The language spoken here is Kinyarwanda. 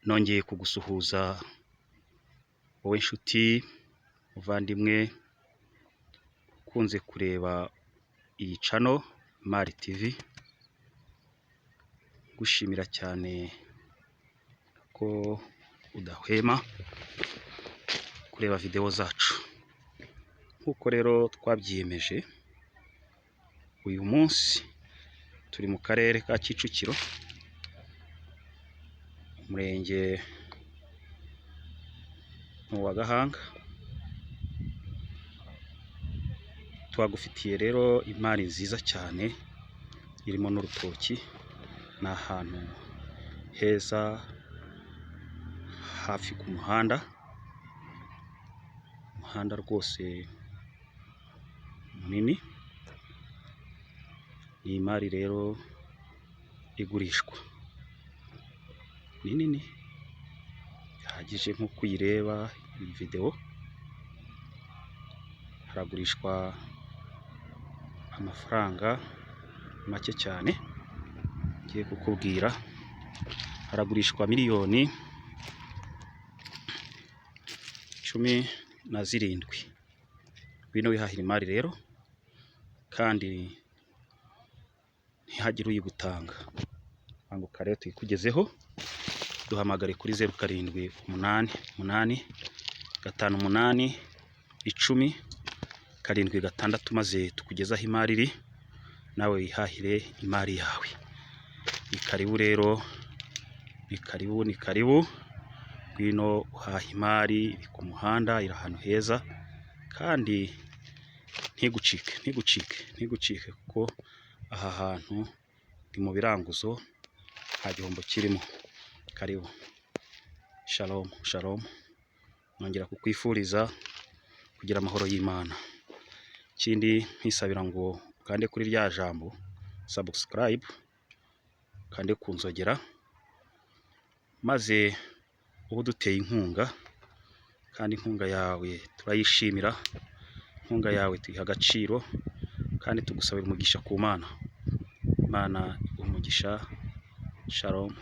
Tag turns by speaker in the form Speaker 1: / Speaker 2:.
Speaker 1: nongeye kugusuhuza wowe nshuti muvandimwe ukunze kureba iyi channel Imari TV, gushimira cyane ko udahwema kureba video zacu. Nkuko rero twabyiyemeje, uyu munsi turi mu karere ka Kicukiro, umurenge wa Gahanga. Twagufitiye rero imari nziza cyane irimo n'urutoki. Ni ahantu heza hafi ku muhanda rwose munini. Iyi mari rero igurishwa, ni nini bihagije nk'uko uyireba iyi video. Haragurishwa amafaranga make cyane, ngiye kukubwira. Haragurishwa miliyoni 17. Bino wihahira imari rero, kandi ntihagire uyigutanga. Banguka rero tuyikugezeho, duhamagare kuri 0788581076 maze tukugezaho imari iri, nawe wihahire imari yawe. Ni karibu rero, ni karibu ngwino uhaha imari. Iri ku muhanda, iri ahantu heza, kandi ntigucike kuko aha hantu ni mu biranguzo, nta gihombo kirimo. Karibu. Shalom. Nongera kukwifuriza kugira amahoro y'Imana. Ikindi nkisabira ngo ukande kuri rya jambo subscribe, kandi kunzogera, maze ubu duteye inkunga, kandi inkunga yawe turayishimira. Inkunga yawe tuyiha agaciro, kandi tugusabira umugisha ku Mana. Imana umugisha. Shalom.